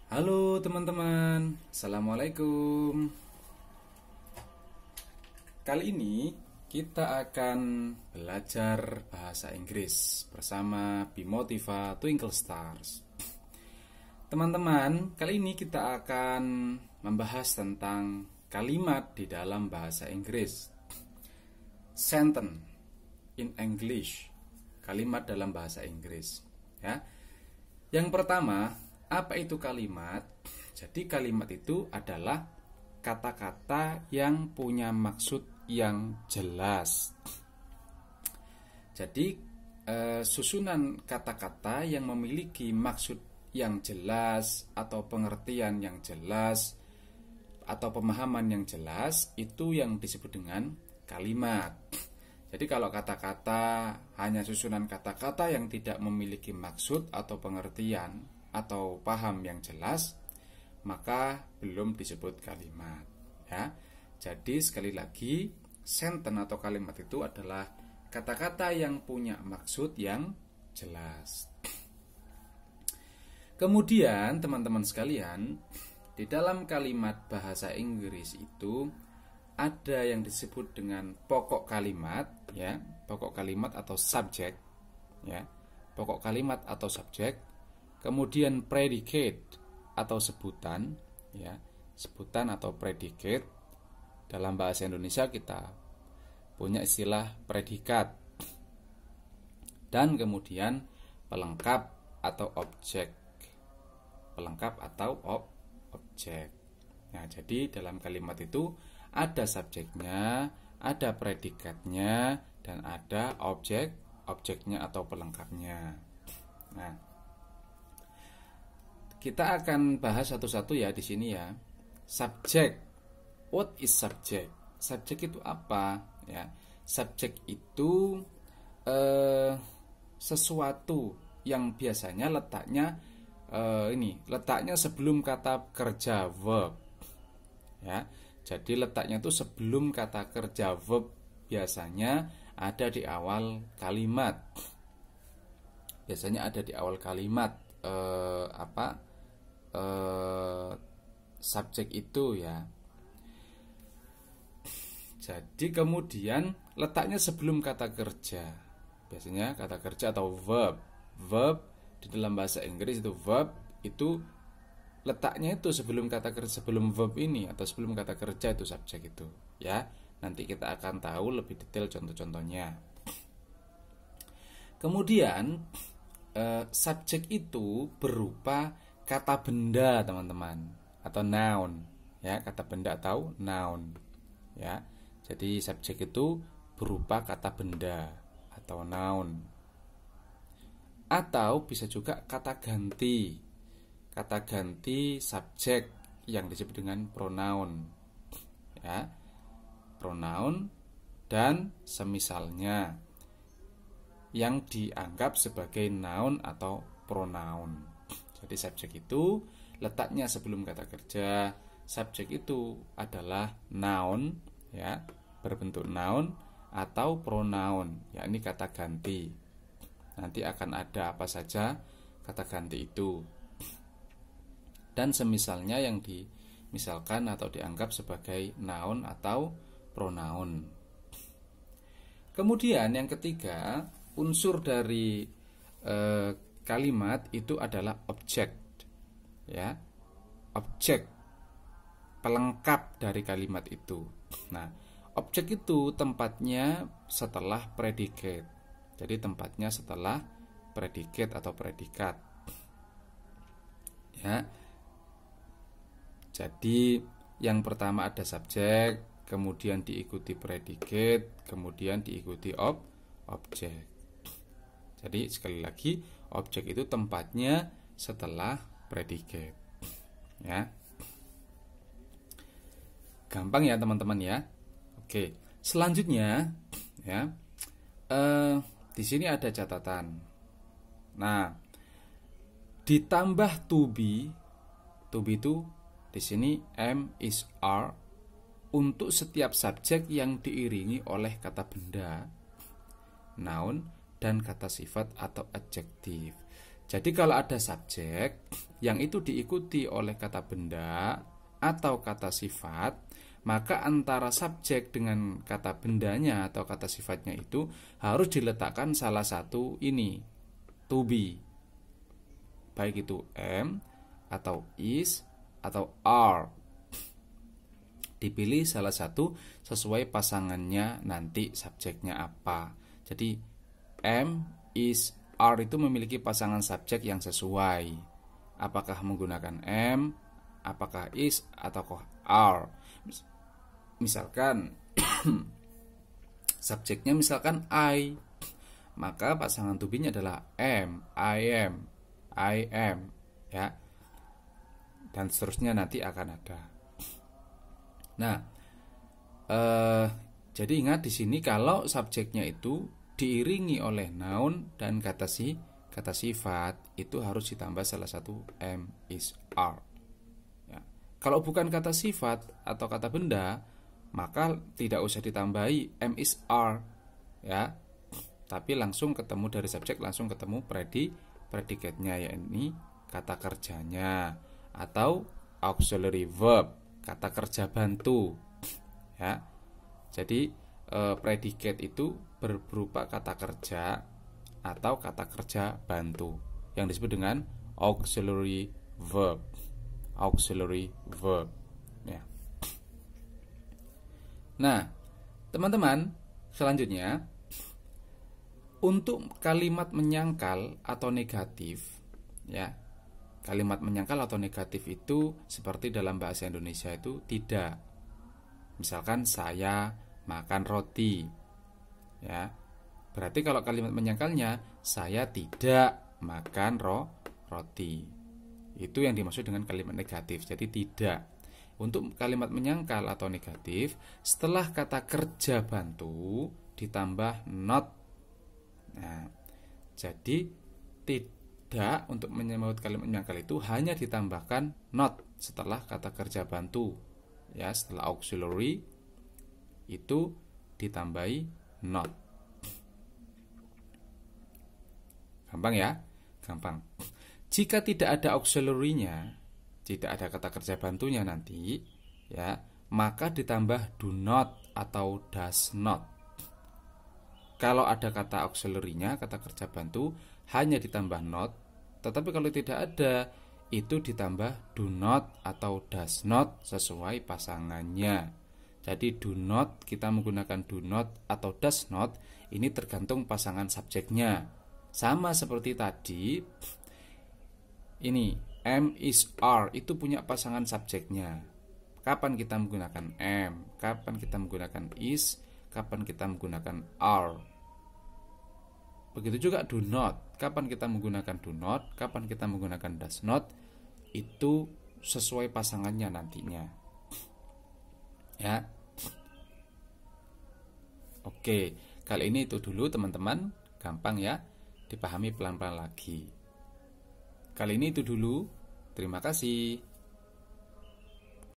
Halo teman-teman, Assalamualaikum. Kali ini kita akan belajar bahasa Inggris bersama Bimotiva Twinkle Stars. Teman-teman, kali ini kita akan membahas tentang kalimat di dalam bahasa Inggris. Sentence in English, kalimat dalam bahasa Inggris. Ya. Yang pertama, apa itu kalimat? Jadi kalimat itu adalah kata-kata yang punya maksud yang jelas. Jadi susunan kata-kata yang memiliki maksud yang jelas atau pengertian yang jelas atau pemahaman yang jelas itu yang disebut dengan kalimat. Jadi kalau kata-kata hanya susunan kata-kata yang tidak memiliki maksud atau pengertian atau paham yang jelas, maka belum disebut kalimat, ya. Jadi sekali lagi, sentence atau kalimat itu adalah kata-kata yang punya maksud yang jelas. Kemudian teman-teman sekalian, di dalam kalimat bahasa Inggris itu ada yang disebut dengan pokok kalimat, ya, pokok kalimat atau subjek, ya, pokok kalimat atau subjek. Kemudian predicate atau sebutan, ya, sebutan atau predicate. Dalam bahasa Indonesia kita punya istilah predikat. Dan kemudian pelengkap atau objek. Pelengkap atau objek. Nah, jadi dalam kalimat itu ada subjeknya, ada predikatnya, dan ada objeknya atau pelengkapnya. Nah, kita akan bahas satu-satu ya di sini ya. Subjek. What is subject? Subjek itu apa? Ya, subjek itu sesuatu yang biasanya letaknya sebelum kata kerja verb. Ya, jadi letaknya itu sebelum kata kerja verb, biasanya ada di awal kalimat. Biasanya ada di awal kalimat subjek itu, ya. Jadi kemudian letaknya sebelum kata kerja. Biasanya kata kerja atau verb. Verb di dalam bahasa Inggris itu verb itu letaknya itu sebelum kata kerja, sebelum verb ini atau sebelum kata kerja itu subjek itu, ya. Nanti kita akan tahu lebih detail contoh-contohnya. Kemudian subjek itu berupa kata benda, teman-teman, atau noun, ya, kata benda atau noun, ya. Jadi subjek itu berupa kata benda atau noun. Atau bisa juga kata ganti. Kata ganti subjek yang disebut dengan pronoun, ya. Pronoun dan semisalnya yang dianggap sebagai noun atau pronoun. Jadi subjek itu letaknya sebelum kata kerja. Subjek itu adalah noun, ya, berbentuk noun atau pronoun, yakni kata ganti. Nanti akan ada apa saja kata ganti itu. Dan semisalnya yang dimisalkan atau dianggap sebagai noun atau pronoun. Kemudian yang ketiga, unsur dari kalimat itu adalah objek, ya, objek pelengkap dari kalimat itu. Nah, objek itu tempatnya setelah predicate. Jadi tempatnya setelah predicate atau predikat, ya. Jadi yang pertama ada subjek, kemudian diikuti predicate, kemudian diikuti objek. Jadi sekali lagi, objek itu tempatnya setelah predicate, ya. Gampang ya teman-teman ya. Oke, selanjutnya, ya, di sini ada catatan. Nah, ditambah to be itu di sini am, is, are untuk setiap subjek yang diiringi oleh kata benda, noun, dan kata sifat atau adjektif. Jadi kalau ada subjek yang itu diikuti oleh kata benda atau kata sifat, maka antara subjek dengan kata bendanya atau kata sifatnya itu harus diletakkan salah satu ini, to be. Baik itu am atau is atau are. Dipilih salah satu sesuai pasangannya nanti subjeknya apa. Jadi am, is, are itu memiliki pasangan subjek yang sesuai. Apakah menggunakan am, apakah is, atau are. Misalkan subjeknya misalkan I, maka pasangan to be-nya adalah am, I am, ya. Dan seterusnya nanti akan ada. Nah, jadi ingat di sini kalau subjeknya itu diiringi oleh noun dan kata sifat, itu harus ditambah salah satu am, is, are. Ya. Kalau bukan kata sifat atau kata benda, maka tidak usah ditambahi am, is, are, ya. Tapi langsung ketemu dari subjek, langsung ketemu predikatnya, yakni kata kerjanya atau auxiliary verb, kata kerja bantu, ya. Jadi predikat itu berupa kata kerja atau kata kerja bantu yang disebut dengan auxiliary verb. Auxiliary verb, ya. Nah, teman-teman, selanjutnya untuk kalimat menyangkal atau negatif, ya. Kalimat menyangkal atau negatif itu seperti dalam bahasa Indonesia itu tidak. Misalkan saya makan roti, ya. Berarti kalau kalimat menyangkalnya saya tidak makan roti. Itu yang dimaksud dengan kalimat negatif. Jadi tidak. Untuk kalimat menyangkal atau negatif, setelah kata kerja bantu ditambah not. Nah, jadi tidak, untuk menyebut kalimat menyangkal itu hanya ditambahkan not setelah kata kerja bantu, ya. Setelah auxiliary itu ditambahi not. Gampang ya? Gampang. Jika tidak ada auxiliary-nya, tidak ada kata kerja bantunya nanti, ya, maka ditambah do not atau does not. Kalau ada kata auxiliary-nya, kata kerja bantu, hanya ditambah not. Tetapi kalau tidak ada, itu ditambah do not atau does not sesuai pasangannya. Jadi do not, kita menggunakan do not atau does not, ini tergantung pasangan subjeknya. Sama seperti tadi, ini am, is, are itu punya pasangan subjeknya. Kapan kita menggunakan am, kapan kita menggunakan is, kapan kita menggunakan are. Begitu juga do not, kapan kita menggunakan do not, kapan kita menggunakan does not, itu sesuai pasangannya nantinya, ya. Oke, kali ini itu dulu teman-teman, gampang ya, dipahami pelan-pelan lagi. Kali ini itu dulu, terima kasih.